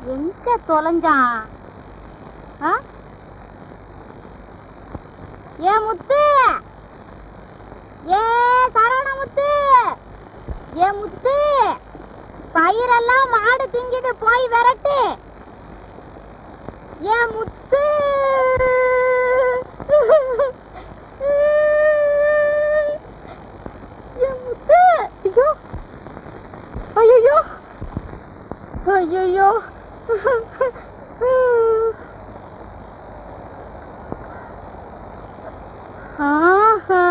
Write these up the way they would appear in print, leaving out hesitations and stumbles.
எங்க தொலைஞ்சான்? ஏ முத்து, ஏ சரவண முத்து, ஏ முத்து, பயிரெல்லாம் மாடு திங்கிட்டு போய் விரட்டு. ஏ முத்து, ஏ முத்து, ஐயோ ஐயோ ஐயோ, ஆஹா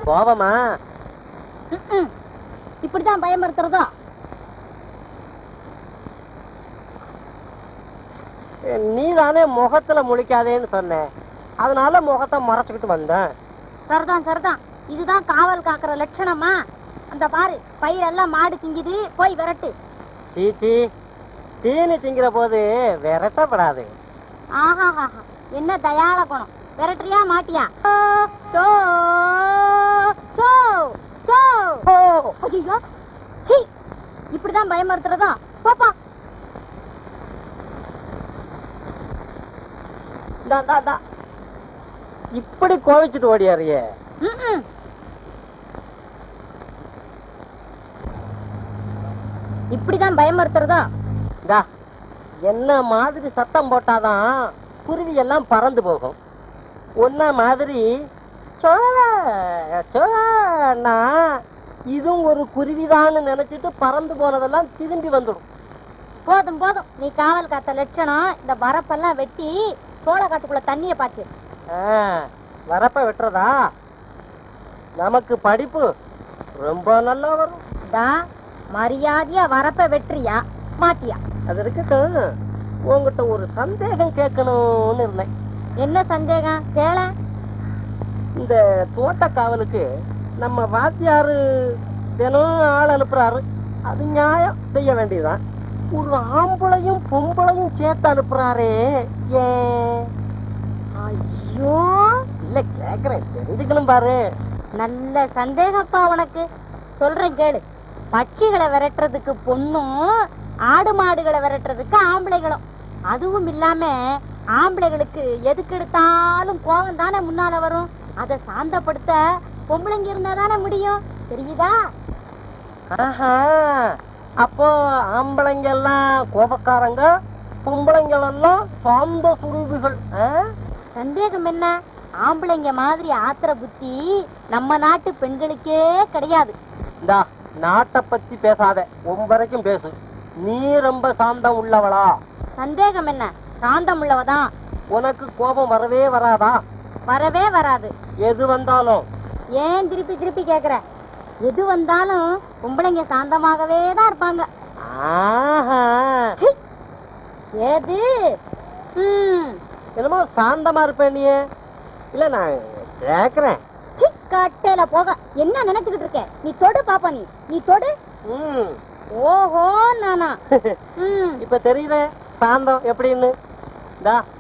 கோபமா? இப்படிதான் பயமுறுத்துறதா? நீ தானே முகத்துல முழிக்காதேன்னு சொன்ன, அதனால முகத்தை மறைச்சுக்கிட்டு வந்தேன். சரிதான் சரிதான், இதுதான் காவல் காக்குற லட்சணமா? அந்த பாரு, பயிரெல்லாம் மாடு திங்குது, போய் விரட்டு. சீச்சி, தீனி திங்கிற போது விரட்டப்படாது. ஆஹா, என்ன தயாள குணம்! விரட்டுறியா மாட்டியா? இப்படிதான் பயமுறுத்துறதா? பாப்பா, இப்படி கோவிச்சுட்டு ஓடியாரியே. இப்படிதான் பயமுறுத்துறதா? என்ன மாதிரி சத்தம் போட்டாதான் குருவி எல்லாம் பறந்து போகும். ஒன்ன மாதிரி இதுவும் ஒரு குருவிதான்னு நினைச்சிட்டு பறந்து போனதெல்லாம் திரும்பி வந்துடும். போதும் போதும், நீ காவல் காத்த லட்சணம். இந்த வரப்பெல்லாம் வெட்டி சோள காட்டுக்குள்ள தண்ணிய பாத்து. வரப்ப வெட்டுறதா? நமக்கு படிப்பு ரொம்ப நல்லா வரும். மரியாதையா வரப்ப வெட்டுறியா மாட்டியா? அது இருக்கட்டும், உங்ககிட்ட ஒரு சந்தேகம் கேட்கணும்னு இருந்தேன். என்ன சந்தேகம்? கேள. இந்த தோட்ட காவலுக்கு நம்ம வாத்தியாரு தினம் ஆள் அனுப்புறாரு, அது நியாயம், செய்ய வேண்டியதுதான். ஒரு ஆம்பளையும் பொம்பளையும் சேர்த்து அனுப்புறாரே ஏன்? ஐயோ, இல்ல கேக்குறேன், தெரிஞ்சுக்கணும் பாரு. நல்ல சந்தேகப்பா உனக்கு. சொல்றேன் கேளு. பட்சிகளை விரட்டுறதுக்கு பொண்ணும், ஆடு மாடுகளை விரட்டுறதுக்கு ஆம்பளைகளும். அதுவும் இல்லாம ஆம்பளைகளுக்கு எதுக்கு எடுத்தாலும் கோபம் தானே முன்னால வரும். அதை சாந்தப்படுத்த பொம்பளைங்க இருந்தா தானே முடியும், தெரியுதா? அப்போ ஆம்பளைங்க எல்லாம் கோபக்காரங்க, பொம்பளைங்க எல்லாம் சாந்த சுரூபிகள். சந்தேகம் என்ன? ஆம்பளைங்க மாதிரி ஆத்திர புத்தி நம்ம நாட்டு பெண்களுக்கே கிடையாது. இந்தா, நாட்டை பத்தி பேசாத, ஒவ்வொருக்கும் பேசு. நீ ரொம்ப சாந்தம் உள்ளவளா? சந்தேகம் என்ன? சாந்தம் உள்ளவதான். உனக்கு கோபம் வரவே வராதா? வரவே வராது. எது வந்தாலும்? ஏன் திருப்பி திருப்பி கேக்குற? எது வந்தாலும் பொம்பளைங்க சாந்தமாகவே தான் இருப்பாங்க. ஏது என்னமோ சாந்தமா இருப்பேன் நீ? இல்ல நான் கேக்குறேன். கட்டையில போக என்ன நினைச்சுக்கிட்டு இருக்க? நீ தொடு பாப்பா, நீ தொடு. ஓஹோ, நானா? இப்ப தெரியுத சாந்தம் எப்படின்னு.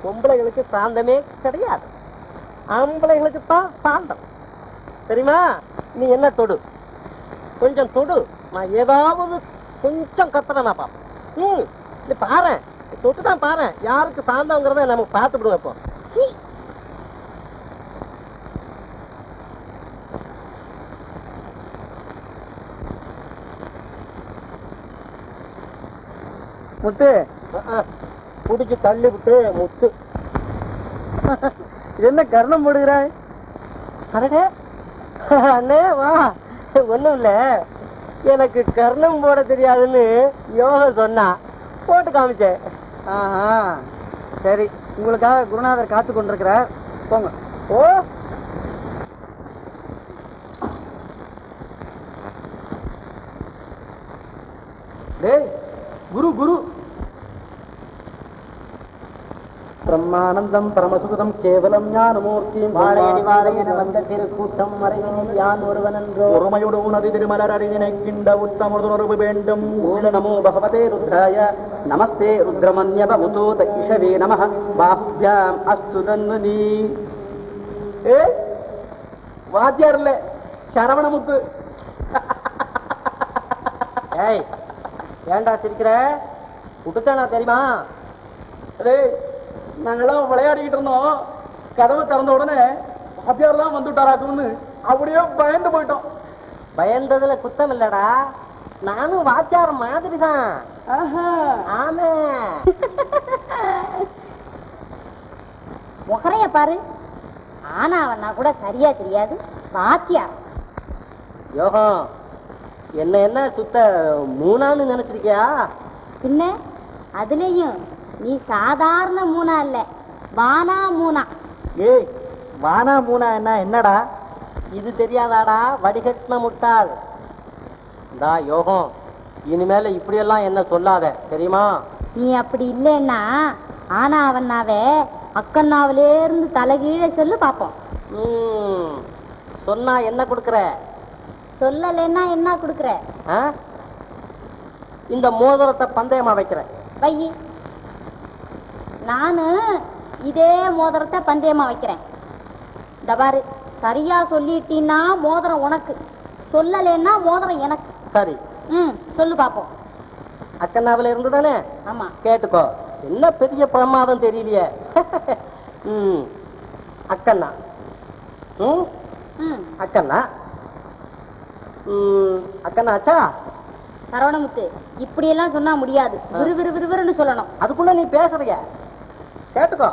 பொம்பளைகளுக்கு சாந்தமே கிடையாது, ஆம்பளைகளுக்கு தான் சாந்தம், தெரியுமா? நீ என்ன தொடு, கொஞ்சம் தொடு, நான் ஏதாவது கொஞ்சம் கத்துறேன் நான் பாப்பேன். நீ பாரு, தொட்டுதான் பாரு, யாருக்கு சாந்தங்கிறத நமக்கு பார்த்து விடுவோம். இப்போ முத்து புடிச்சு தள்ளி விட்டு முத்து. என்ன கர்ணம் போடுகிறாய்? அண்ணே வா. ஒண்ணும் இல்ல, எனக்கு கர்ணம் போட தெரியாதுன்னு யோகம் சொன்னா போட்டு காமிச்சேன். சரி, உங்களுக்காக குருநாதர் காத்து கொண்டிருக்கிறார், போங்க. ஓ, டேய் குரு குரு. பிரம்மானந்தம் பரமசுதம் கேவலம் ஞானமூர்த்தியும் வாழையடி வாழையென வந்த திருக்கூட்டம் மறைவனில் யான் ஒருவனன்றோ ஒருமையோடு உனது திருமலர் அறிவினை கிண்ட உத்தமுணர்வு வேண்டும். ஓம் நமோ பகவதே ருத்ராய நமஸ்தே ருத்ரமன்யபமுதோ தகிஷவே நமः பாஹ்யாம் அஸ்து தன்வனி. வாத்தியார் இல்ல சரவணமுத்து. ஏய் ஏண்டா சிரிக்கிற? விட்டுட்டானா தெரியுமா? நாங்கெல்லாம் விளையாடிக்கிட்டு இருந்தோம். கதவை திறந்த உடனே வாத்தியார்லாம் வந்துட்டாராக்குன்னு அப்படியே பயந்து போயிட்டோம். பயந்ததுல குத்தம் இல்லடா, நானும் வாத்தியார் மாதிரி தான். ஆமா முகரைய பாரு. ஆனா அவனா கூட சரியா தெரியாது வாத்தியார். யோகம் என்ன சுத்த மூணான்னு நினைச்சிருக்கியா? பின்ன அதுலயும் நீ சாதாரண மூணா இல்ல, வானா மூணா. ஏய் வானா மூணா என்னடா? இது தெரியாதாடா வடிகட்டின முட்டாள். இந்தா யோகம், இனிமேல இப்படியெல்லாம் என்ன சொல்லாத தெரியுமா? நீ அப்படி இல்லைன்னா ஆனா அவனாவே அக்கண்ணாவிலே இருந்து தலைகீழ சொல்லு பாப்போம். சொன்னா என்ன கொடுக்கற? சொல்லலைன்னா என்ன கொடுக்கற? இந்த மோதிரத்தை பந்தயமா வைக்கிறேன். வை. நானு இதே மோதிரத்தை பந்தயமா வைக்கிறேன். இந்த பாரு, சரியா சொல்லிட்டீன்னா மோதிரம் உனக்கு, சொல்லலைன்னா மோதிரம் எனக்கு. சரி சொல்லு பாப்போம். அக்கண்ணாவில இருந்து தானே? ஆமா. கேட்டுக்கோ, என்ன பெரிய பிரமாதம் தெரியலையே. அக்கண்ணா அக்கண்ணா அக்கண்ணாச்சா? சரவணமுத்து, இப்படி எல்லாம் சொன்னா முடியாது. விறுவிறுன்னு சொல்லணும். அதுக்குள்ள நீ பேசுறிய. கேட்டுக்கோ,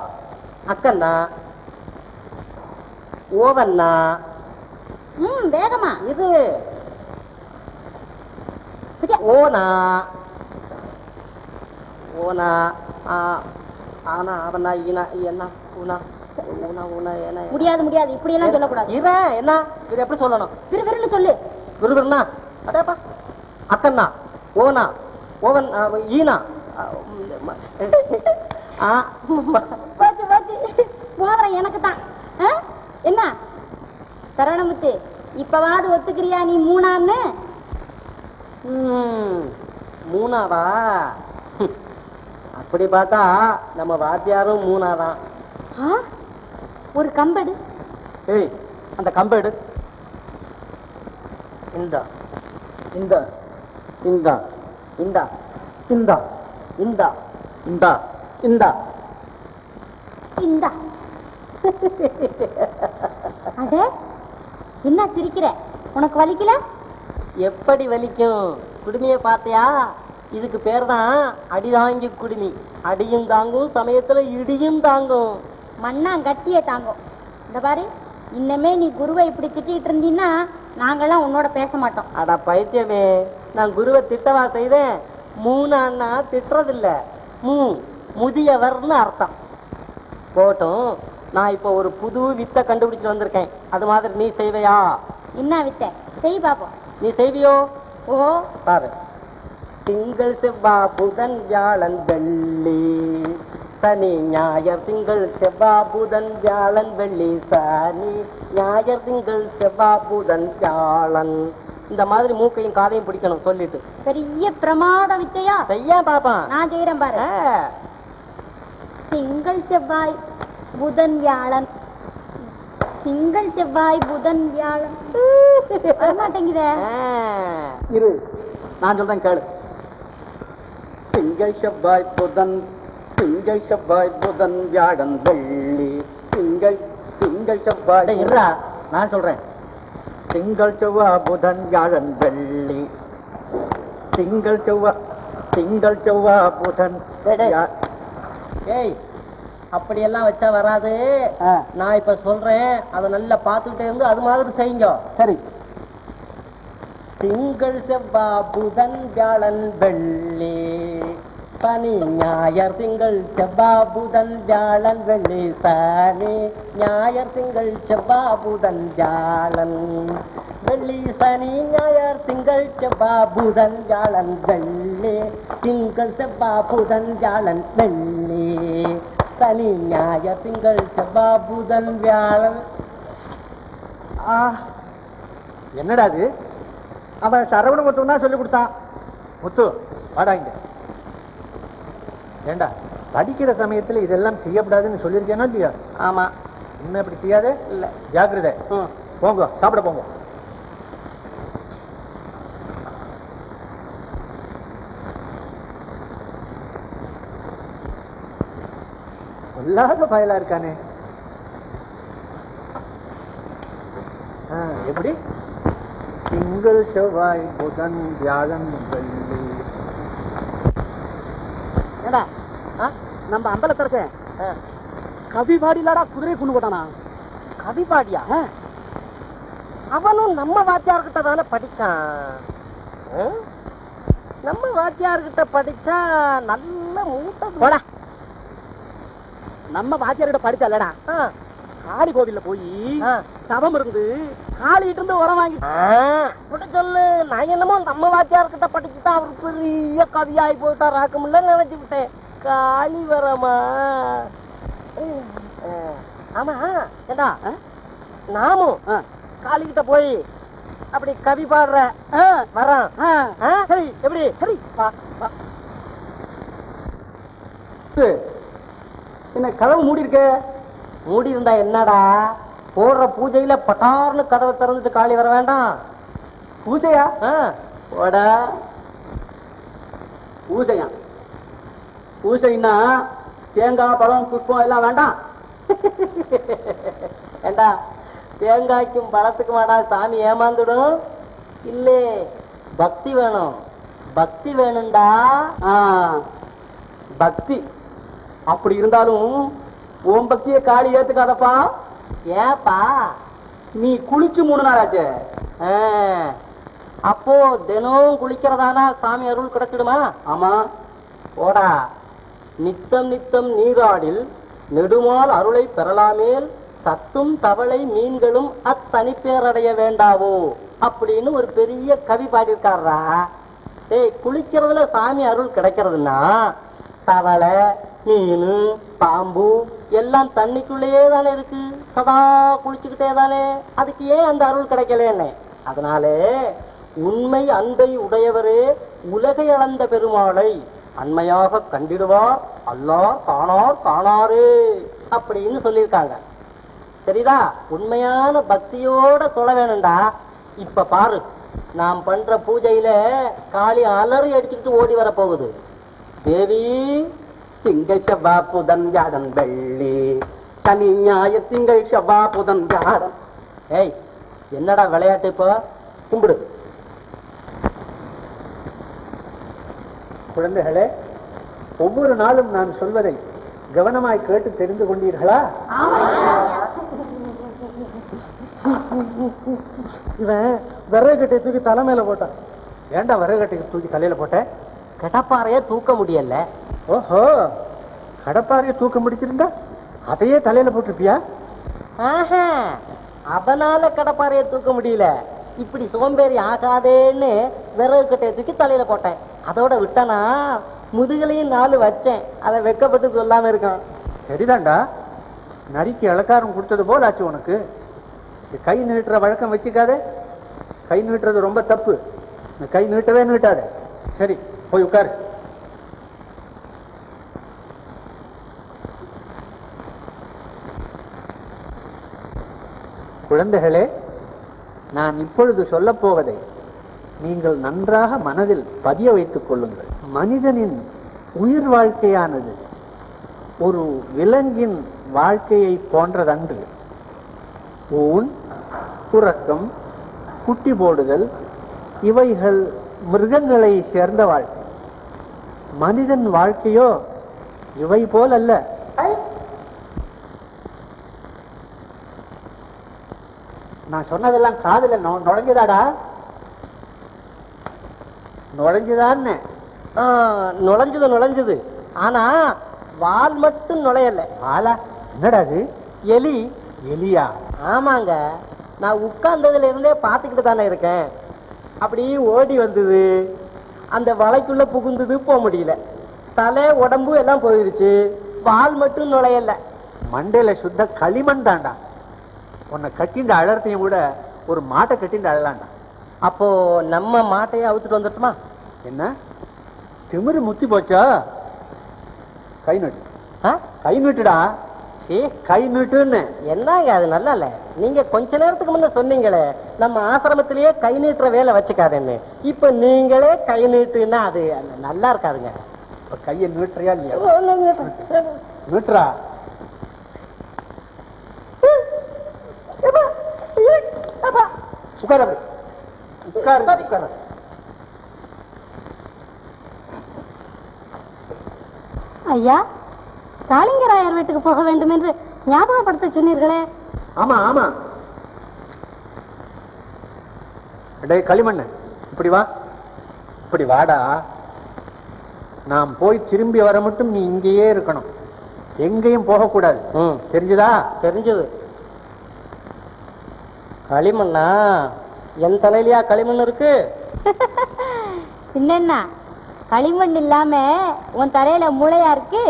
அக்கண்ணா ஓவண்ணா. வேகமா இது ஓனா ஓனா ஆனா அவனா ஈனா என்ன ஊனா ஊனா ஊனா என்ன? முடியாது, இப்படி எல்லாம் சொல்லக்கூடாது. என்ன இது எப்படி சொல்லணும்? விறுவிறுன்னு சொல்லு. விறுவிறுனா அடேப்பா. அக்கண்ணா ஓனா ஓவன் ஈனா. மோதிரம் எனக்கு தான். என்ன சரவணமுத்து, இப்பவாது ஒத்துக்கிறியா நீ மூணான்னு? மூணாவா? அப்படி பார்த்தா நம்ம வாத்தியாரும் மூணாதான். ஒரு கம்பெடு. ஏய் அந்த கம்பெடு. இந்த இந்த இந்த இந்த இந்த இந்த இந்த இந்த இந்த அடே என்ன சிரிக்கிற? உனக்கு வலிக்கல? எப்படி வலிக்கும்? குடுமையை பார்த்தியா? இதுக்கு பேர் தான் அடிதாங்கி குடுமி. அடியும் தாங்கும், சமயத்துல இடியும் தாங்கும். மண்ணாங்கட்டியே தாங்கும். இந்த பாரு, இன்னமே நீ குருவை இப்படி திட்டிட்டு இருந்தீன்னா நாங்கெல்லாம் உன்னோட பேச மாட்டோம். அட பைத்தியமே, நான் குருவை திட்டவா செய்தேன்? மூணான்னா திட்டுறதில்ல, முதியவர்னு அர்த்தம். போட்டும், நான் இப்ப ஒரு புது வித்தை கண்டுபிடிச்சு வந்திருக்கேன். அது மாதிரி நீ செய்வையா? என்ன வித்தை? செய் பாப்போம். நீ செய்வியோ? ஓ பாரு. திங்கள் செவ்வாய் புதன் வியாழன் வெள்ளி சனி ஞாயர். திங்கள் செவ்வாய் புதன் வியாழன் வெள்ளி சனி ஞாயர். திங்கள் செவ்வாய் புதன் வியாழன். இந்த மாதிரி மூக்கையும் காதையும் பிடிக்கணும் சொல்லிட்டு. பெரிய பிரமாத வித்தையா? செய்ய பாப்பா. நான் செய்யறேன் பாரு. திங்கள் செவ்வாய் புதன் வியாழன். திங்கள் செவ்வாய் புதன் வியாழன். மாட்டேங்குத. இரு, நான் சொல்றேன் கேளு. திங்கள் செவ்வாய் புதன், திங்கள் செவ்வாய் புதன் வியாழன் வெள்ளி. திங்கள் செவ்வாய். இருடா, நான் சொல்றேன். திங்கள் செவ்வாய் புதன் வியாழன் வெள்ளி. திங்கள் செவ்வாய் புதன். ஏய், அப்படியெல்லாம் வச்சா வராது. நான் இப்ப சொல்றேன், அதை நல்லா பார்த்துக்கிட்டே இருந்து அது மாதிரி செய்யுங்க. சரி. திங்கள் செவ்வாய் புதன் வியாழன் வெள்ளி சனி ஞாயர். திங்கள் செவ்வாய் புதன் வியாழன் வெள்ளி சனி ஞாயர். திங்கள் செவ்வாய் புதன் வியாழன் வெள்ளி சனி ஞாயர். திங்கள் செவ்வாய் புதன் வியாழன் வெள்ளி. திங்கள் செவ்வாய் புதன் வியாழன் வெள்ளி சனி ஞாயிறு திங்கள் செவ்வாய் புதன் வியாழன். என்னடா அது? அவன் சரவண முத்து தான் சொல்லி கொடுத்தான். முத்து வாடா இங்க. ஏண்டா படிக்கிற சமயத்துல இதெல்லாம் செய்யக்கூடாதுன்னு சொல்லியிருக்கேனா இல்லையா? ஆமா. இன்னும் அப்படி செய்யாதே. இல்ல. ஜாக்கிரதை. போங்க சாப்பிட போங்க. இல்லாத பயலா இருக்கானே. எப்படி? திங்கள் செவ்வாய் புதன் வியாழன் வெள்ளி. ஏடா நம்ம அம்பலத்தரச கவி பாடிலாடா குதிரை கொண்டு போட்டானா? கவி பாடியா? அவனும் நம்ம வாத்தியார்கிட்ட தானே படிச்சான். நம்ம வாத்தியார்கிட்ட படிச்சா நல்ல மூட்டை போடா. நம்ம வாத்தியார்கிட்ட படிச்சாலடா காளி கோவில்ல போய் தவம் இருந்து காளிட்டு இருந்து உரம் வாங்கி சொல்லு. நான் என்னமோ நம்ம வாத்தியார்கிட்ட படிச்சுதான் அவரு பெரிய கவியாகி போயிட்டார் ஆக்கமுல்ல நினைச்சு விட்டேன். காளி வரமா? ஆமா ஏண்டா நாமும் காளிகிட்ட போய் அப்படி கவி பாடுற வரான். சரி எப்படி? சரி என்ன கதவு மூடி இருக்க? மூடி இருந்தா என்னடா? போடுற பூஜையில பட்டார்னு கதவை திறந்துட்டு காளி வர வேண்டாம். பூஜையா? போட பூஜையா? பூஜைன்னா தேங்காய் பழம் புஷ்பம் எல்லாம் வேண்டாம். ஏண்டா தேங்காய்க்கும் பழத்துக்கும் வேடா சாமி ஏமாந்துடும்? இல்லே, பக்தி வேணும். பக்தி வேணும்டா. பக்தி அப்படி இருந்தாலும் உன் பக்திய காளி ஏத்துக்காதப்பா. ஏப்பா? நீ குளிச்சு 3 நாள் ஆச்சு. அப்போ தினம் குளிக்கிறதானா சாமி அருள் கிடைச்சிடுமா? ஆமா. போடா. நித்தம் நித்தம் நீராடில் நெடுமால் அருளை பெறலாமேல் சத்தும் தவளை மீன்களும் அத்தனிப்பேரடைய வேண்டாவோ அப்படின்னு ஒரு பெரிய கவி பாடியிருக்காரா. குளிக்கிறதுல சாமி அருள் கிடைக்கிறதுனா தவளை மீன் பாம்பு எல்லாம் தண்ணிக்குள்ளேயே தானே இருக்கு, சதா குளிச்சுக்கிட்டே தானே. அதுக்கு ஏன் அந்த அருள் கிடைக்கலன்னு? அதனாலே உண்மை அன்பை உடையவரே உலகை அளந்த பெருமாளை அண்மையாக கண்டிடுவார், அல்லார் காணார் காணாரே அப்படின்னு சொல்லியிருக்காங்க. சரிதா? உண்மையான பக்தியோட சொல்ல வேணும்டா. இப்ப பாரு, நாம் பண்ற பூஜையில காளி அலறி அடிச்சுக்கிட்டு ஓடி வர போகுது. தேவி திங்கள் செவ்வாய் புதன் வியாழன் வெள்ளி, சனி ஞாயிறு திங்கள் செவ்வாய் புதன் வியாழன். ஏய், என்னடா விளையாட்டு? இப்போ கும்பிடு. குழந்தைகளே, ஒவ்வொரு நாளும் நான் சொல்வதை கவனமாய் கேட்டு தெரிந்து கொண்டீர்களா? இவன் விறகு கட்டையை தூக்கி தலைமையில போட்டான். ஏண்டா விறகு கட்டையை தூக்கி தலையில போட்ட? கடப்பாறையே தூக்க முடியல. ஓஹோ, கடப்பாறையை தூக்க முடிச்சிருந்தா அதையே தலையில போட்டிருப்பியா? அதனால கடப்பாறையை தூக்க முடியல. இப்படி சோம்பேறி ஆகாதேன்னு விறகு கட்டையை தூக்கி தலையில போட்டேன். அதோட விட்டனா முதுகலையும் 4 வச்சேன். அதை வெக்கப்பட்டு சொல்லாம இருக்கான். சரிதான்டா, நரிக்கு இளக்காரம் கொடுத்தது போல் ஆச்சு உனக்கு. கை நீட்டுற வழக்கம் வச்சுக்காதே. கை நீட்டுறது ரொம்ப தப்பு. கை நீட்டவே நீட்டாத. சரி, போய் உட்காரு. குழந்தைகளே, நான் இப்பொழுது சொல்லப் போவதை நீங்கள் நன்றாக மனதில் பதிய வைத்துக் கொள்ளுங்கள். மனிதனின் உயிர் வாழ்க்கையானது ஒரு விலங்கின் வாழ்க்கையை போன்றதன்று. ஊன், உறக்கம், குட்டி போடுதல் இவைகள் மிருகங்களை சேர்ந்த வாழ்க்கை. மனிதன் வாழ்க்கையோ இவை போல் அல்ல. நான் சொன்னதெல்லாம் காதுல நுழைஞ்சுதாடா? நுழைஞ்சுதான்னு? நுழைஞ்சது. ஆனா வால் மட்டும் நுழையல. வாலா? என்னடா அது? எலி. எலியா? ஆமாங்க, நான் உட்கார்ந்ததுல இருந்தே பாத்துக்கிட்டு தானே இருக்கேன். அப்படி ஓடி வந்தது, அந்த வலைக்குள்ள புகுந்தது, போக முடியல. தலை உடம்பு எல்லாம் போயிருச்சு. வால் மட்டும் நுழையல. மண்டையில சுத்த களிமண் தாண்டா. உன்னை கட்டிண்ட அழறத்தையும் கூட ஒரு மாட்டை கட்டிண்ட அழலாண்டா. அப்போ நம்ம மாட்டையே அவுத்துட்டு வந்துட்டுமா? என்ன திமிரு முத்தி போச்சா? கை நீட்டு. கை நீட்டுடா. கை நீட்டுன்னு என்னங்க அது நல்லா இல்ல. நீங்க கொஞ்ச நேரத்துக்கு முன்ன சொன்னீங்களே நம்ம ஆசிரமத்திலேயே கை நீட்டுற வேலை வச்சுக்காதுன்னு. இப்ப நீங்களே கை நீட்டுன்னா அது நல்லா இருக்காதுங்க. கையை நீட்டுறியா இல்லையா? நீட்டுறா. உட்கார உட்காரு உட்காரு. ஐயா, காளிங்கராயர் வீட்டுக்கு போக வேண்டும் என்று ஞாபகப்படுத்த சொன்னீர்களே. ஆமா ஆமா. டே களிமண்ணு, இப்படி வா. இப்படி வாடா. நாம் போய் திரும்பி வர மட்டும் நீ இங்கேயே இருக்கணும், எங்கேயும் போக கூடாது. தெரிஞ்சுதா? தெரிஞ்சது. களிமண்ணா? என் தலையிலயா களிமண் இருக்கு? என்னன்னா களிமண் இல்லாம உன் தலையில மூளையா இருக்கு?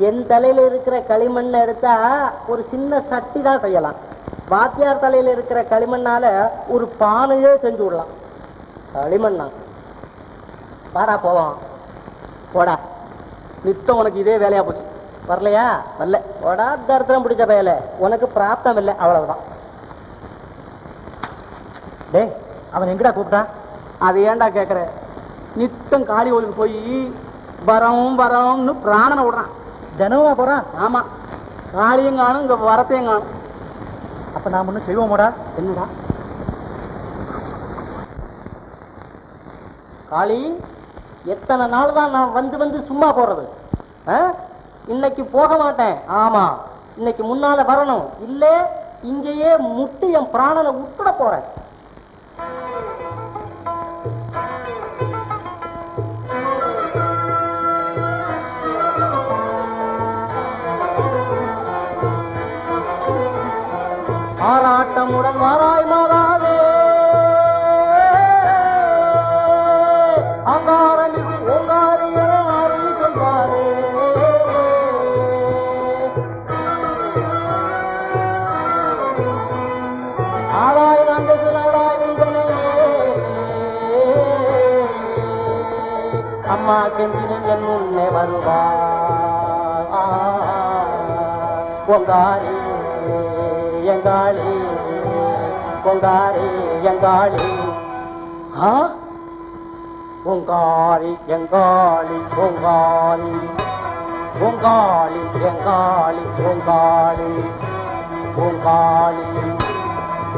என் தலையில இருக்கிற களிமண் எடுத்தா ஒரு சின்ன சட்டி தான் செய்யலாம். வாத்தியார் தலையில இருக்கிற களிமண்ணால ஒரு பானையே செஞ்சு விடலாம். களிமண்ணா? வாடா போவோம். போடா, நித்தம் உனக்கு இதே வேலையா போச்சு. வரலையா? வரல. போடா, தரித்திரம் பிடிச்ச வேலை. உனக்கு பிராப்தம் இல்லை, அவ்வளவுதான். டே, அவன் எங்கடா கூப்பிட்டான்? அது ஏன்டா கேக்குற? நித்தம் காளி கோயிலுக்கு போய் வரோம் வரோம்னு பிராணனை விடுறான். தினமா போறான்? ஆமா, காளியும் காணும், இங்க வரத்தையும் காணும். அப்ப நான் ஒன்னும் செய்வோமோடா? என்னடா? காளி, எத்தனை நாள் தான் நான் வந்து வந்து சும்மா போறது? இன்னைக்கு போக மாட்டேன். ஆமா, இன்னைக்கு முன்னால வரணும். இல்ல இங்கேயே முட்டி என் பிராணனை விட்டுட போறேன். ஆராட்டமுடன் வாராய் மாறாவே, அங்காரமிகு ஓங்காரிய ஆறு சொல்வாரே. ஆராய் நந்தது நாடாய் உங்கனே, அம்மா கெஞ்சினில் என் முன்னே வருவார். ஓங்காரி எங்காளி, பொங்காரி எங்காளி. பொங்காரி எங்காளி, பொங்காரி பொங்காளி எங்காளி, பொங்காளி பொங்காளி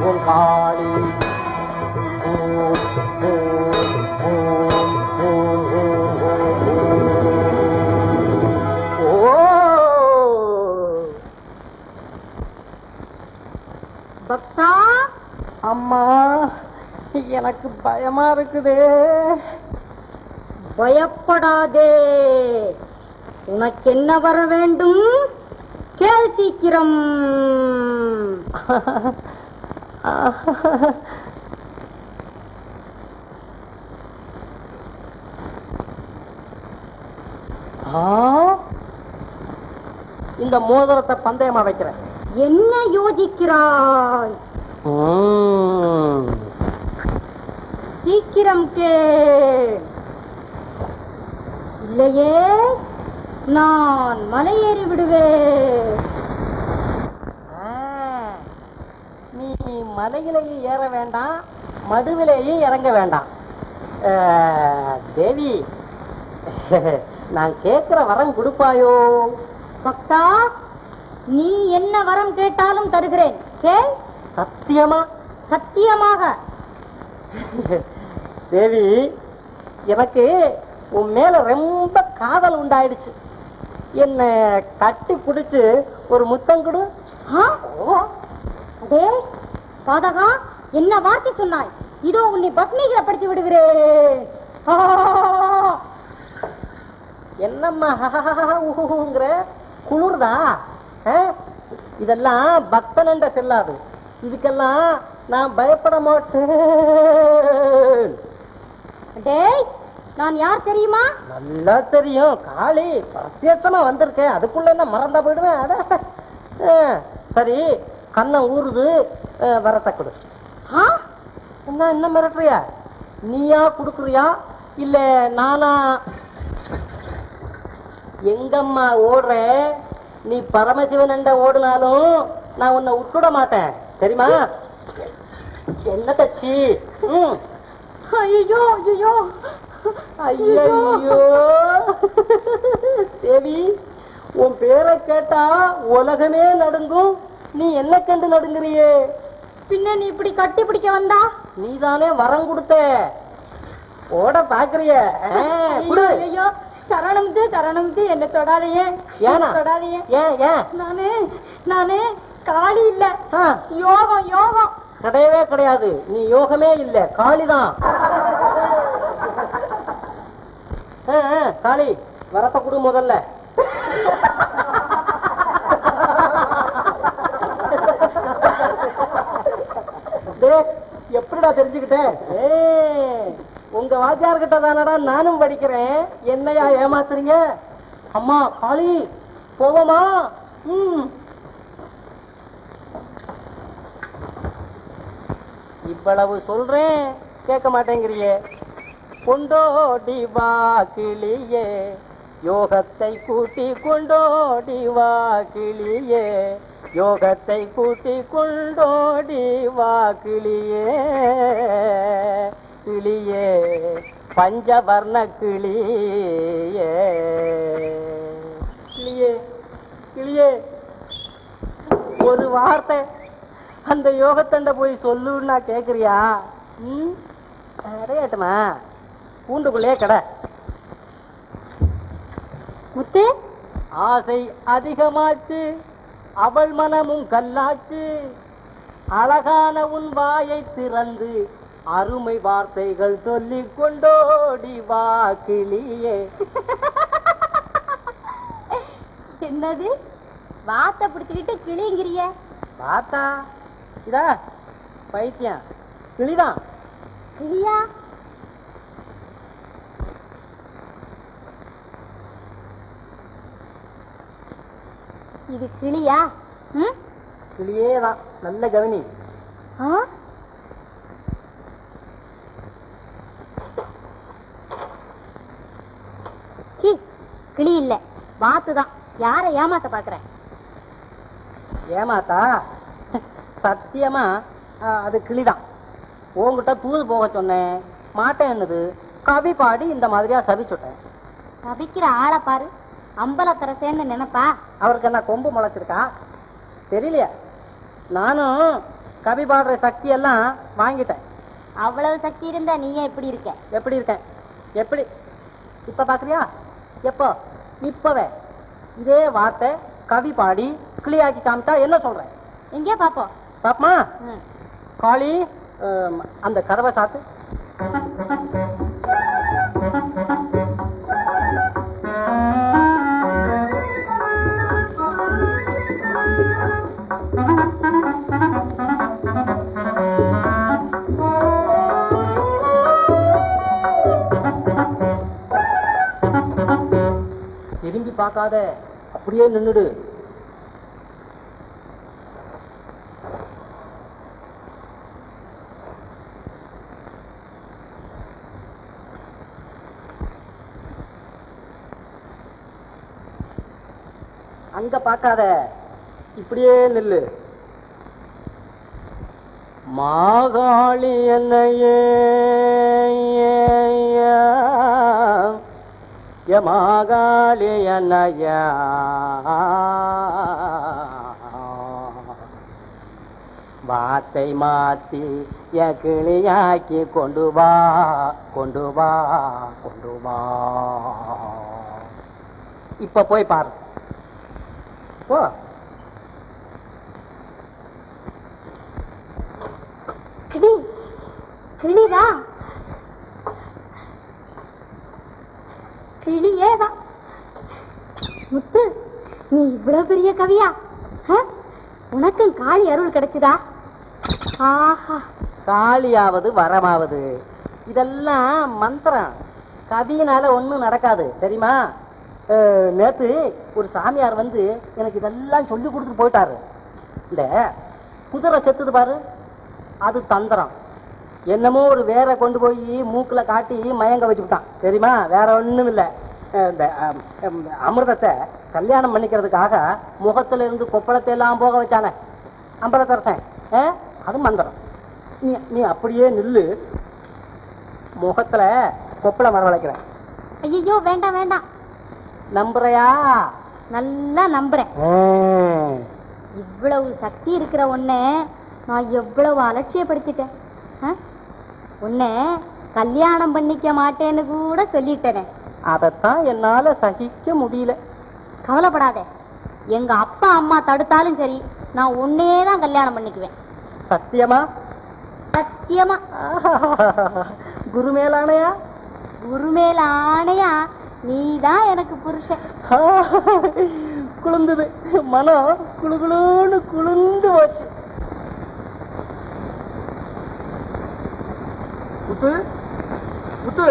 பொங்காளி. பக்தா, அம்மா, எனக்கு பயமா இருக்குதே. பயப்படாதே. உனக்கு என்ன வர வேண்டும்? கேள் சீக்கிரம். இந்த மோதிரத்தை பந்தயமா வைக்கிறேன். என்ன யோசிக்கிறாய்? சீக்கிரம் கேள். இல்லையே நான் மலையேறி விடுவேன். நீ மலையிலேயும் ஏற வேண்டாம், மடுவிலேயும் இறங்க வேண்டாம். தேவி, நான் கேட்கிற வரம் கொடுப்பாயோ? பக்தா, நீ என்ன வரம் கேட்டாலும் தருகிறேன். கேள். சத்தியமா? சத்தியமாக. தேவி, எனக்கு உன் மேல ரொம்ப காதல் உண்டாயிடுச்சு. என்ன கட்டி பிடிச்சு ஒரு முத்தம் கொடு. அதே பாதகா, என்ன வார்த்தை சொன்னாய்? இதோ உன்னை பத்மீகப்படுத்தி விடுகிறேன். என்னம்மா ஊங்குற? குளிர்தா? இதெல்லாம் பக்தன் என்ற செல்லாது. இதுக்கெல்லாம் நான் பயப்பட மாட்டேன். டேய், நான் யார் தெரியுமா? நல்லா தெரியும், காளி. பிரத்யேகமா வந்திருக்கேன், அதுக்குள்ள என்ன மறந்தா போயிடுவேன். அட, சரி, கண்ணை ஊறுது, வரத்தை கொடு. என்ன மிரட்டுறியா? நீயா குடுக்குறியா இல்ல நானா? எங்கம்மா ஓடுற? நீ பரமசிவன் ஓடுனாலும் நான் உன்னை விட்டுட மாட்டேன், தெரியுமா? என்ன தச்சி? ஐயோ ஐயோ ஐயோ தேவி, உன் பேரை கேட்டா உலகமே நடுங்கும். நீ என்ன கண்டு நடுங்குறியே? பின்ன நீ இப்படி கட்டி பிடிக்க வந்தா? நீதானே வரம் கொடுத்த, ஓட பாக்குறிய? ஐயோ சரணம்து சரணம்து, என்ன தொடாதையே, ஏனா தொடாதையே. ஏன் நானே காளி இல்ல, யோகம் யோகம். கிடையவே கிடையாது, நீ யோகமே இல்ல, காளிதான். காளி, வரப்ப கொடு முதல்ல. எப்படிடா தெரிஞ்சுக்கிட்டேன்? உங்க வாத்தியார்கிட்ட தானடா நானும் படிக்கிறேன். என்னையா ஏமாத்துறீங்க? அம்மா காளி, போவோமா? இவ்வளவு சொல்றேன், கேட்க மாட்டேங்கிறியே. கொண்டோடி வா கிளியே, யோகத்தை கூட்டி கொண்டோடி வா கிளியே, யோகத்தை கூட்டி கொண்டோடி வா கிளியே, கிளியே பஞ்சவர்ண கிளியே, கிளியே கிளியே, ஒரு வார்த்தை அந்த யோகத்தண்ட போய் சொல்லுன்னா கேக்குறியா? கிடையாட்டுமா, கூண்டுக்குள்ளே கடை. முத்து, ஆசை அதிகமாச்சு, அவள் மனமும் கல்லாச்சு, அழகான உன் வாயை திறந்து அருமை வார்த்தைகள் சொல்லிக் கொண்டோடி வா கிளியே. என்னது வார்த்தை பிடிச்சுக்கிட்டு கிளிங்கிறிய? பார்த்தா இதா பைத்தியம், கிளிதான். கிளியா? இது கிளியா? கிளியேதான், நல்ல கவனி. கிளி இல்ல, வாத்துதான். யாரை ஏமாத்த பாக்குற? ஏமாத்தா? சத்தியமா அது கிளிதான். உங்ககிட்ட தூது போக சொன்னேன், மாட்டேன் என்னது, கவி பாடி இந்த மாதிரியா சபிச்சுட்டேன். சபிக்கிற ஆளை பாரு, அம்பலத்தரசேன்னு நினைப்பா. அவருக்கு என்ன கொம்பு முளைச்சிருக்கா தெரியலையா? நானும் கவி பாடுற சக்தி எல்லாம் வாங்கிட்டேன். அவ்வளவு சக்தி இருந்தா நீ எப்படி இருக்க? எப்படி இருக்கேன்? எப்படி இப்ப பாக்குறியா? எப்போ? இப்பவே இதே வார்த்தை கவி பாடி கிளியாக்கி காமிச்சா என்ன சொல்றேன்? எங்கே பாப்போம். பாப்பமா? காளி, அந்த கதவை சாத்து. திரும்பி பார்க்காத, அப்படியே நின்னுடு. அங்க பார்க்காத, இப்படியே நில்லு. மாகாளி என்னையே மாகாளி என்னையா, வார்த்தை மாத்தி என் கிளியாக்கி கொண்டு வா, கொண்டு வா, கொண்டு வா. இப்ப போய் பாரு. போ. கிளி, கிளிதா, கிளியேதான். முத்து, நீ இவ்வளவு பெரிய கவியா? உனக்கும் காளி அருள் கிடைச்சுதா? ஆஹா, காளியாவது வரமாவது இதெல்லாம் மந்திரம். கவியினால ஒண்ணும் நடக்காது தெரியுமா? நேத்து ஒரு சாமியார் வந்து எனக்கு இதெல்லாம் சொல்லி கொடுத்துட்டு போயிட்டாரு. இந்த குதிரை செத்துது பாரு, அது தந்திரம். என்னமோ ஒரு வேற கொண்டு போய் மூக்குல காட்டி மயங்க வச்சுட்டான் தெரியுமா? வேற ஒண்ணும் இல்ல. இந்த அமிர்தத்தை கல்யாணம் பண்ணிக்கிறதுக்காக முகத்துல இருந்து கொப்பளத்தை எல்லாம் போக வச்சானே அம்பலத்தரசன், அது மந்திரம். நீ அப்படியே நில்லு, முகத்துல கொப்பளம் வரவழைக்கிறேன். ஐயோ வேண்டாம் வேண்டாம். நம்புறையா? நல்லா நம்புறேன். இவ்வளவு சக்தி இருக்கிற உன்னை நான் எவ்வளவு அலட்சியப்படுத்திட்டேன். உன்னை கல்யாணம் பண்ணிக்க மாட்டேன்னு கூட சொல்லிட்டேனே. அதத்தான் என்னால சகிக்க முடியல. கவலைப்படாத, எங்க அப்பா அம்மா தடுத்தாலும் சரி, நான் உன்னையே தான் கல்யாணம் பண்ணிக்குவேன். சத்தியமா? சத்தியமா. குரு மேலானையா? குரு மேல ஆணையா, நீதான் எனக்கு புருஷன். குளிர்ந்தது மனம், குளுகுளுன்னு குளிர்ந்து போச்சு. முத்து முத்து,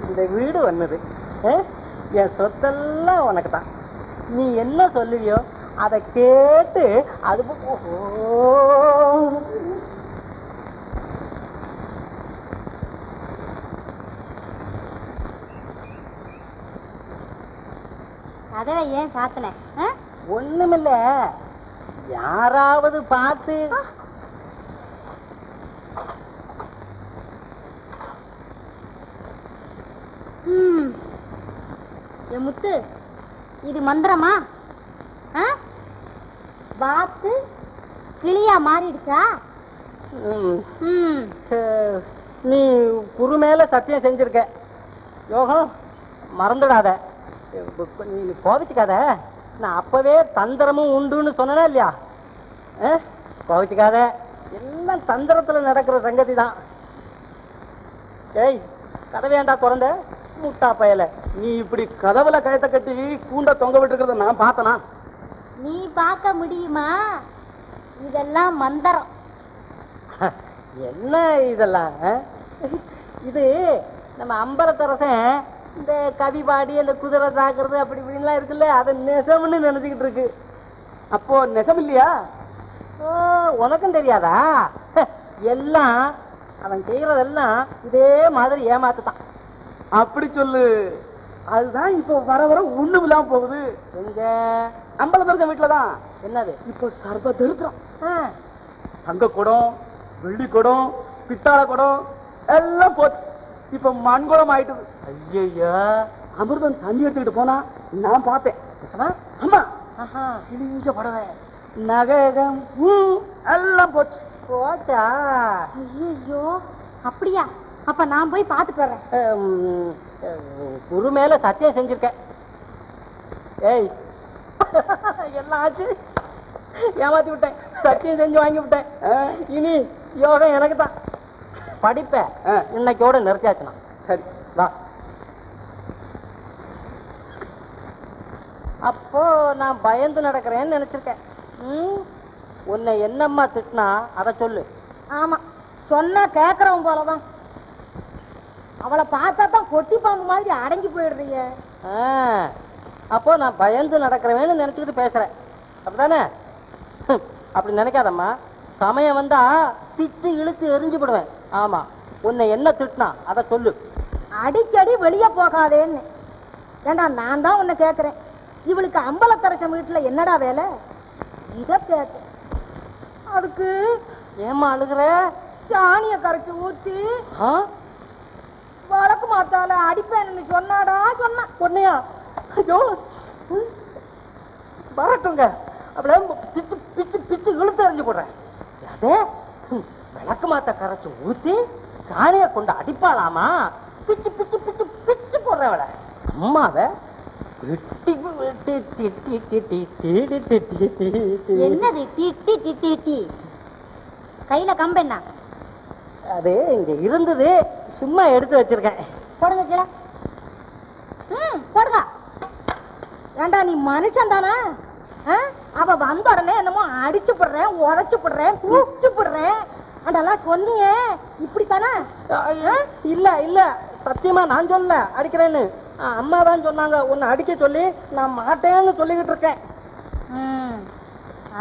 இந்த வீடு வந்தது, என் சொத்தெல்லாம் உனக்கு தான். நீ என்ன சொல்லுவியோ அதை கேட்டு அது கதவை ஏன் சாத்தின? ஒண்ணுமில்ல, யாராவது பார்த்து. முத்து, இது மந்திரமா? பாத்து கிளியா மாறிடுச்சா? நீ குரு மேல சத்தியம் செஞ்சிருக்க, யோகம் மறந்துடாத. நீ கோவிச்சுக்காத. நான் அப்பவே தந்திரமும் உண்டுன்னு சொன்னா இல்லையா? கோவிச்சுக்காத, எல்லாம் தந்திரத்துல நடக்கிற சங்கதி தான். ஏய், கதவையாண்டா திறந்த முட்டா பயல. நீ இப்படி கதவுல கயத்தை கட்டி கூண்ட தொங்க விட்டுருக்கிறத நான் பார்த்தனா? நீ பார்க்க முடியுமா? இதெல்லாம் மந்திரம். என்ன இதெல்லாம்? இது நம்ம அம்பலத்தரசன் இந்த கவி பாடி அந்த குதிரை தாக்குறது அப்படி இப்படின்லாம் இருக்குல்ல, அதை நெசம்னு நினைச்சுக்கிட்டு இருக்கு. அப்போ நெசம் இல்லையா? ஓ, உனக்கும் தெரியாதா? எல்லாம் அவன் செய்யறதெல்லாம் இதே மாதிரி ஏமாத்துதான். அப்படி சொல்லு. அதுதான் இப்போ வர வர ஒண்ணும் இல்லாம போகுது. எங்க அம்பலத்தரசன் வீட்டுலதான். என்னது இப்போ சர்வ தரித்திரம். தங்க குடம், வெள்ளி குடம், பித்தாள குடம் எல்லாம் போச்சு. இப்ப மண்குடம் ஆயிட்டுது. ஐயா, அமிர்தம் தண்ணி எடுத்துக்கிட்டு போனா நான் பார்த்தேன். ஆமா, கிழிஞ்ச படவை, நகரம் எல்லாம் போச்சு. போச்சா? ஐயோ, அப்படியா? அப்ப நான் போய் பார்த்துட்டு வரேன். குரு மேல சத்தியம் செஞ்சிருக்கேன். ஏய், எல்லாம் ஆச்சு, ஏமாத்தி விட்டேன், சத்தியம் செஞ்சு வாங்கி விட்டேன். இனி யோகம் எனக்கு தான். படிப்ப இன்னைக்கோட நிறுத்தியாச்சுனா சரி வா. அப்போ நான் பயந்து நடக்கிறேன்னு நினைச்சிருக்கேன். உன்னை என்னம்மா திட்டினா அதை சொல்லு. ஆமா, சொன்னா கேக்குறவன் போலதான். அவளை பார்த்தா தான் கொட்டி பாம்பு மாதிரி அடங்கி போயிடுறீங்க. அப்போ நான் பயந்து நடக்கிறவேன்னு நினைச்சுக்கிட்டு பேசுறேன், அப்படிதானே? அப்படி நினைக்காதம்மா. சமயம் வந்தா பிச்சு இழுத்து எரிஞ்சு விடுவேன். ஆமா, உன்னை என்ன திட்டினா அதை சொல்லு. அடிக்கடி வெளியே போகாதேன்னு. ஏண்டா, நான் தான் உன்னை கேட்கிறேன், இவளுக்கு அம்பலத்தரசன் வீட்டுல என்னடா வேலை? இத கேட்ட அதுக்கு ஏமா அழுகுற? சாணிய கரைச்சு ஊத்தி வழக்கு மாத்தால அடிப்பேன்னு சொன்னாடா. சொன்னா பொண்ணையா? ஐயோ, வரட்டுங்க, அப்படியே பிச்சு பிச்சு பிச்சு இழுத்து எறிஞ்சு போடுறேன். அதே விளக்கு மாத்த கரைச்சு ஊத்தி சாணிய கொண்டு அடிப்பாளாமா? பிச்சு பிச்சு பிச்சு பிச்சு போடுறவள அம்மாவ என்னது திட்டி திட்டி? கையில கம்பெண்ணா? அது இங்க இருந்தது, சும்மா எடுத்து வச்சிருக்கேன். போடுங்க கீழே. போடுங்க. ஏண்டா, நீ மனுஷன் தானா? அவ வந்த உடனே என்னமோ அடிச்சு போடுறேன், உதச்சு போடுறேன், குடிச்சு போடுறேன். அதெல்லாம் சொன்னியே இப்படித்தானே? இல்ல இல்ல சத்தியமா நான் சொல்ல அடிக்கிறேன்னு. அம்மா தான் சொன்னாங்க உன்னை அடிக்க சொல்லி. நான் மாட்டேன்னு சொல்லிக்கிட்டு இருக்கேன்.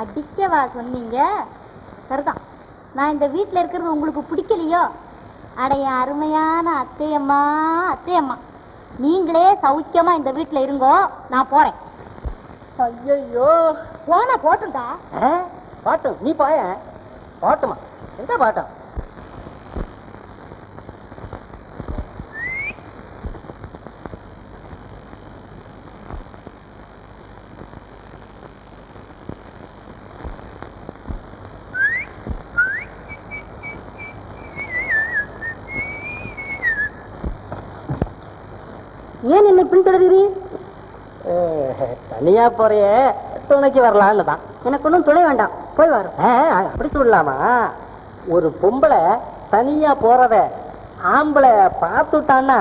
அடிக்கவா சொன்னீங்க? சரிதான். நான் இந்த வீட்டுல இருக்கிறது உங்களுக்கு பிடிக்கலையோ? அடைய அருமையான அத்தையம்மா, அத்தையம்மா, நீங்களே சௌக்கியமா இந்த வீட்டுல இருங்கோ, நான் போறேன். ஐயோ போனா போட்டுட்டா பாட்டு நீ போய. பாட்டுமா எந்த பாட்டம்? ஏன் என்னை பின்தொடர்கிறீர்? தனியா போறிய துணைக்கு வரலான்னு தான். எனக்கு ஒன்றும் துணை வேண்டாம், போய் வரும். அப்படி சொல்லலாமா? ஒரு பொம்பளை தனியா போறத ஆம்பளை பார்த்துட்டான்னா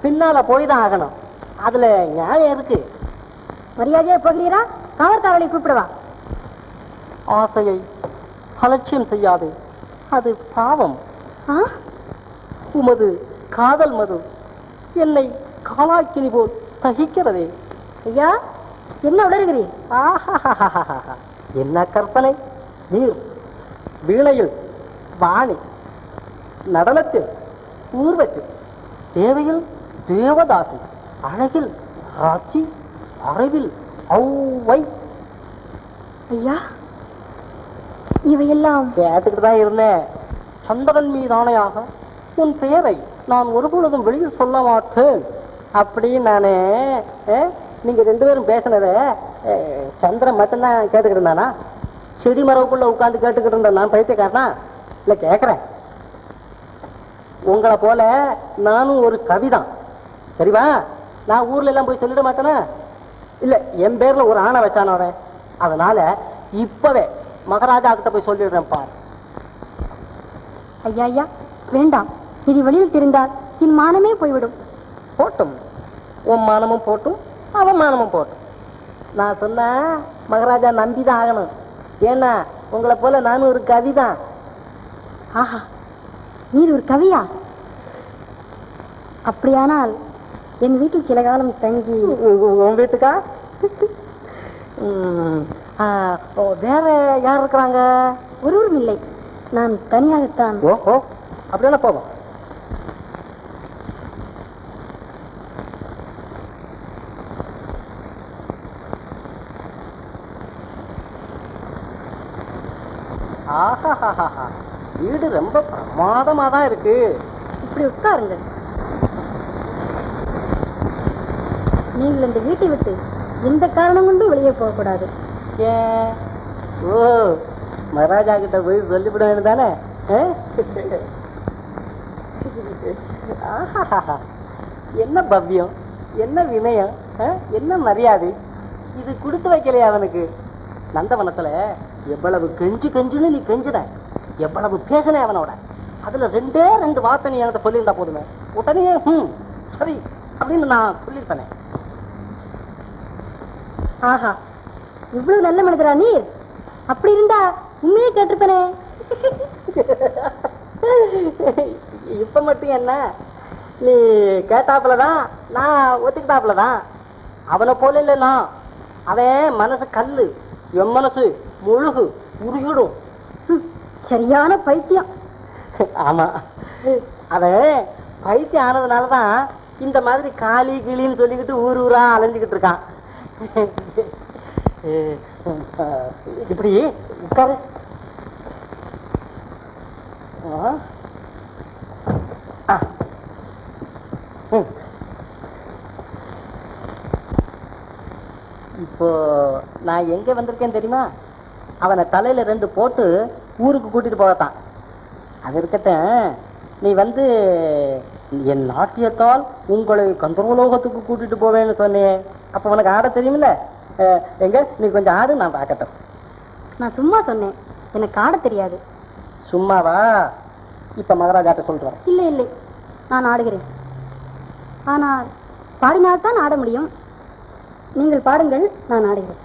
பின்னால போய் தான் ஆகணும். அதுல நியாயம் இருக்கு. மரியாதையா போகிறீரா? காவல்காரர்களை கூப்பிடுவா. ஆசையை அலட்சியம் செய்யாது, அது பாவம். உமது காதல் மது என்னை காலாக்கினி போல் தகிக்கிறதே. ஐயா, என்ன உளறுகிறீர்? என்ன கற்பனை! நீர் வீணையில் வாணி, நடனத்தில் ஊர்வத்தில், சேவையில் தேவதாசி, அழகில் ராட்சி, அறிவில் ஔவை. ஐயா, இவையெல்லாம் கேட்டுக்கிட்டு தான் இருந்தேன். சந்திரன் மீதானையாக உன் பெயரை நான் ஒரு பொழுதும் வெளியில் சொல்ல மாட்டேன் அப்படின்னு நானே. நீங்க ரெண்டு பேரும் பேசினத சந்திரன் மட்டும்தான் கேட்டுக்கிட்டு இருந்தானா? செடி மரவுக்குள்ள உட்காந்து கேட்டுக்கிட்டு இருந்த நான் பைத்தியக்காரனா? இல்ல கேக்குறேன். உங்களை போல நானும் ஒரு கவிதான். சரிவா? நான் ஊர்ல எல்லாம் போய் சொல்லிட மாட்டேனா? இல்ல என் பேர்ல ஒரு ஆணை வச்சானவரேன். அதனால இப்பவே மகாராஜா கிட்ட போய் சொல்லிடுறேன் பாரு. ஐயா ஐயா, வேண்டாம். இது வெளியில் தெரிந்தால் என் மானமே போய்விடும். போட்டும், உன் மானமும் போட்டும், அவன் மானமும் போட்டும். நான் சொன்ன மகாராஜா நம்பிதான் ஆகணும். ஏன்னா உங்களை போல நானும் ஒரு கவிதான். ஆஹா, நீர் ஒரு கவியா? அப்படியானால் என் வீட்டில் சில காலம் தங்கி. உன் வீட்டுக்கா? வேற யார் இருக்கிறாங்க? ஒருவரும் இல்லை, நான் தனியாகத்தான். ஓஹோ, அப்படின்னா போவோம். ஆஹா, வீடு ரொம்ப பிரமாதமா தான் இருக்கு. இப்படி உட்காருங்க. நீங்கள் இந்த வீட்டை விட்டு எந்த காரணம் கொண்டும் வெளியே போகக்கூடாது. ஏன்? ஓ, மகாராஜா கிட்ட போய் சொல்லிவிட வேணும் தானே? என்ன பவ்யம், என்ன வினயம், என்ன மரியாதை! இது கொடுத்து வைக்கலையா அவனுக்கு? நந்தவனத்துல எவ்வளவு கெஞ்சு கெஞ்சுன்னு நீ கெஞ்சுன, எவ்வளவு பேசின அவனோட. அதுல ரெண்டே ரெண்டு வார்த்தை நீ என்கிட்ட சொல்லியிருந்தா போதுமே, உடனே சரி அப்படின்னு நான் சொல்லியிருப்பேனே. ஆஹா, இவ்வளவு நல்ல மனிதரா நீர்? அப்படி இருந்தா உண்மையே கேட்டிருப்பேனே. இப்ப மட்டும் என்ன, நீ கேட்டாப்புலதான், நான் ஒத்துக்கிட்டாப்புலதான். அவனை போல இல்லைன்னா அவன் மனசு கல்லு, என் மனசு முழுகு உருகிடும். சரியான பைத்தியம். ஆமா, அவன் பைத்தியம் ஆனதுனாலதான் இந்த மாதிரி காளி கிளின்னு சொல்லிக்கிட்டு ஊர் ஊரா அலைஞ்சுக்கிட்டு இருக்கான். இப்படி உட்காரு. இப்போ நான் எங்க வந்திருக்கேன் தெரியுமா? அவனை தலையில ரெண்டு போட்டு ஊருக்கு கூட்டிட்டு போகத்தான். அது இருக்கட்டும், நீ வந்து என் நாட்டியத்தால் உங்களை கந்தர்வலோகத்துக்கு கூட்டிட்டு போவேன்னு சொன்னே. அப்ப உனக்கு ஆட தெரியுமில்ல? எங்க நீ கொஞ்சம் ஆடு, நான் பார்க்கட்டும். நான் சும்மா சொன்னேன், எனக்கு ஆட தெரியாது. சும்மாவா? இப்ப மகாராஜாட்ட சொல்றேன். இல்லை இல்லை, நான் ஆடுகிறேன். ஆனால் பாடினால்தான் ஆட முடியும். நீங்கள் பாடுங்கள், நான் ஆடுகிறேன்.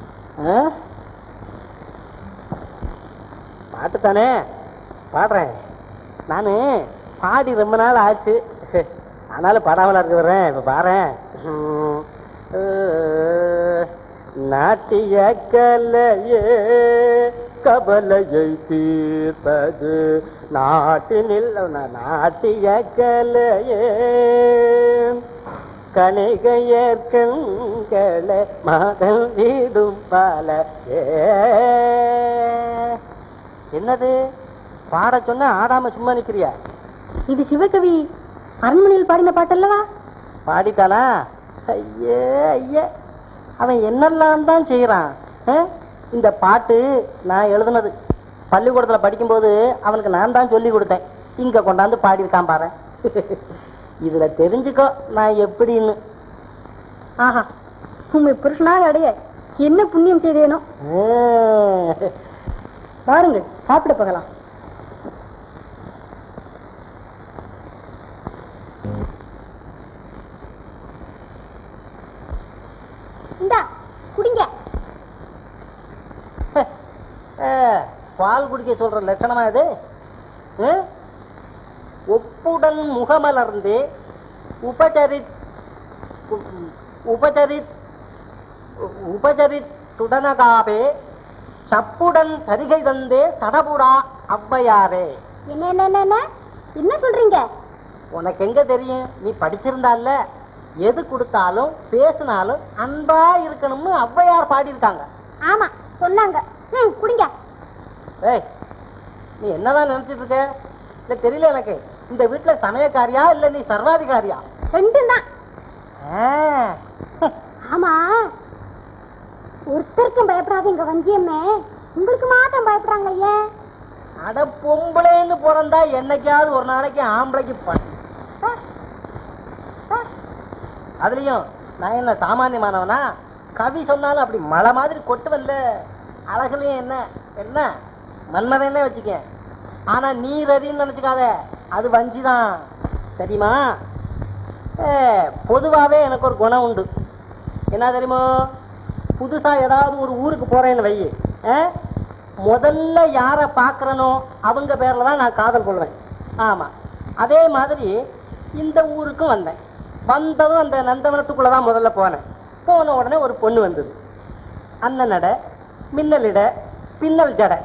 பாட்டு தானே பாடுறேன். நானு பாடி ரொம்ப நாள் ஆச்சு, அதனால பாடாமல் இருக்க வர்றேன். இப்ப பாறேன். நாட்டிய கலையே கவலையை தீர்ப்பது நாட்டினில், நாட்டிய கலையே கணிகையற்கண்களை மகன் வீடும் பால. என்னது பாட சொன்ன ஆடாம சும்மா நிக்கிறியா? இது சிவகவி அரண்மனையில் பாடின பாட்டல்லவா? பாடிட்டானா? ஐயே ஐயே, அவன் என்னெல்லாம் தான் செய்யறான். இந்த பாட்டு நான் எழுதுனது. பள்ளிக்கூடத்துல படிக்கும்போது அவனுக்கு நான் தான் சொல்லி கொடுத்தேன். இங்க கொண்டாந்து பாடியிருக்கான் பாரு. இதுல தெரிஞ்சுக்கோ நான் எப்படின்னு. ஆஹா, உண்மை புருஷனாக அடைய என்ன புண்ணியம் செய்தேனோ. பாருங்கள், சாப்பிட போகலாம். இந்தா குடிங்க. பால் குடிக்க சொல்ற லட்சணமா இது? ஒப்புடன் முகமலர்ந்து உபசரித்துடனகாவே சப்புடன் சரிகை தந்தே சடபுடா ஔவையாரே. என்ன சொல்றீங்க? உனக்கு எங்க தெரியும்? நீ படிச்சிருந்தால. எது கொடுத்தாலும் பேசினாலும் அன்பா இருக்கணும்னு ஔவையார் பாடியிருக்காங்க. ஆமா சொன்னாங்க. குடிங்க. ஏய், நீ என்னதான் நினைச்சிட்டு இருக்க? இல்ல தெரியல எனக்கு. இந்த வீட்டுல சமயக்காரியா இல்ல நீ சர்வாதிகாரியா? ரெண்டும் தான். ஆமா, ஒருத்தருக்கும் பயப்படாதீங்க வஞ்சியம்மே, உங்களுக்கு மாத்திரம் பயப்படுறாங்க. ஏன்? அட பொம்பளைன்னு பிறந்தா என்னைக்காவது ஒரு நாளைக்கு ஆம்பளைக்கு பண்ண. அதுலயும் நான் என்ன சாமானியமானவனா? கவி சொன்னாலும் அப்படி மழை மாதிரி கொட்டுவல்ல. அழகுலயும் என்ன என்ன மன்மதனே வச்சுக்க. ஆனா நீ ரதின்னு நினைச்சுக்காத, அது வஞ்சிதான். தெரியுமா? பொதுவாவே எனக்கு ஒரு குணம் உண்டு. என்ன தெரியுமோ? புதுசா ஏதாவது ஒரு ஊருக்கு போறேன்னு வை, முதல்ல யார பாக்குறனோ அவங்க பேர்ல தான் நான் காதல் கொள்வேன். ஆமா, அதே மாதிரி இந்த ஊருக்கும் வந்தேன். வந்ததும் அந்த நந்தவனத்துக்குள்ளதான் முதல்ல போனேன். போன உடனே ஒரு பொண்ணு வந்தது. அண்ணனட மின்னலிட பின்னல் ஜடை.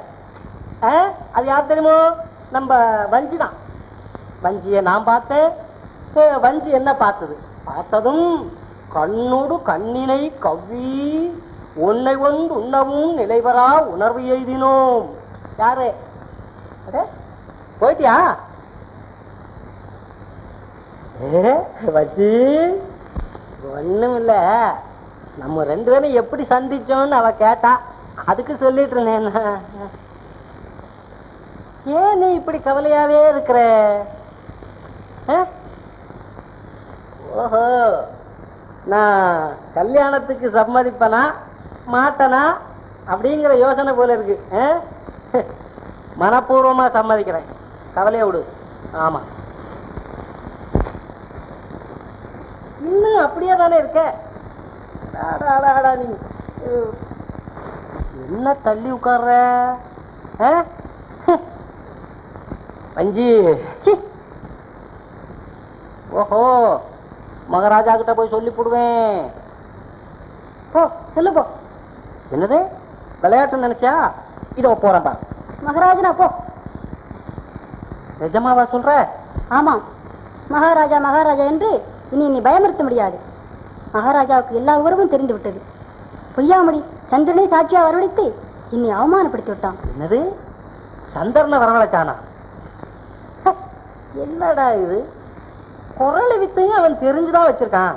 அது யார் தெரியுமோ? நம்ம வஞ்சி தான். வஞ்சிய நான் பார்த்தேன், வஞ்சி என்ன பார்த்தது? பார்த்ததும் கண்ணோடு கண்ணினை கவ்வி உன்னை ஒன்று உண்ணவும் நிலைவரா உணர்வு எய்தினோம். யாரு? போயிட்டியா? வஞ்சி ஒண்ணும் இல்ல, நம்ம ரெண்டு பேரும் எப்படி சந்திச்சோம்னு அவ கேட்டா, அதுக்கு சொல்லிட்டு இருந்தேன். ஏன் நீ இப்படி கவலையாவே இருக்கிற? ஓஹோ, நான் கல்யாணத்துக்கு சம்மதிப்பனா மாட்டனா அப்படிங்கிற யோசனை போல இருக்கு. மனப்பூர்வமா சம்மதிக்கிறேன், கவலைய விடு. ஆமா, இன்னும் அப்படியே தானே இருக்க. நீ என்ன தள்ளி உட்கார்ற? வஞ்சி, ஓஹோ, மகாராஜா கிட்ட போய் சொல்லி போடுவேன். போ, சொல்லு போ. என்னது விளையாட்டு நினைச்சா? இத போறேன் பாரு. மகாராஜனா போ. நிஜமாவா சொல்ற? ஆமா, மகாராஜா மகாராஜா என்று இனி நீ பயமுறுத்த முடியாது. மகாராஜாவுக்கு எல்லா உறவும் தெரிந்து விட்டது. பொய்யாமடி சந்திரனை சாட்சியா வரவழைத்து இன்னை அவமானப்படுத்தி விட்டான். என்னது? சந்திரனை வரவழைச்சானா? என்னடா இது? குரலை வித்தையும் அவன் தெரிஞ்சுதான் வச்சிருக்கான்.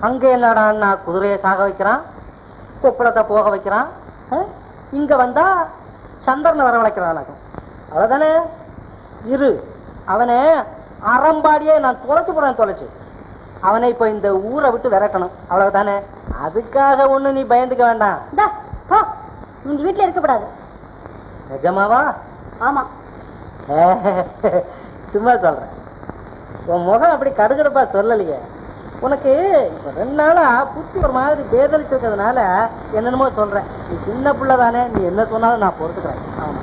அங்க என்னடா குதிரையை சாக வைக்கிறான், கொப்பளத்தை போக வைக்கிறான். இங்க வந்தா சந்திரனை வரவழைக்கிறான். அவ்வளவுதானே? இரு, அவனை அறம்பாடியே நான் தொலைச்சு போறேன். தொலைச்சு அவனை இப்ப இந்த ஊரை விட்டு விரட்டணும். அவ்வளவுதானே? அதுக்காக ஒண்ணு நீ பயந்துக்க வேண்டாம். நீங்க வீட்டுல இருக்கக்கூடாது. நிஜமாவா? ஆமா, சும்மா சொல்றேன். உன் முகம் அப்படி கடுகடுப்பா சொல்லலையே. உனக்கு இப்ப 2 நாளா புத்தி ஒரு மாதிரி பேதலிச்சு இருக்கிறதுனால என்னென்னமோ சொல்றேன். நீ சின்ன பிள்ளை தானே, நீ என்ன சொன்னாலும் நான் பொறுத்துக்கிறேன். ஆமா.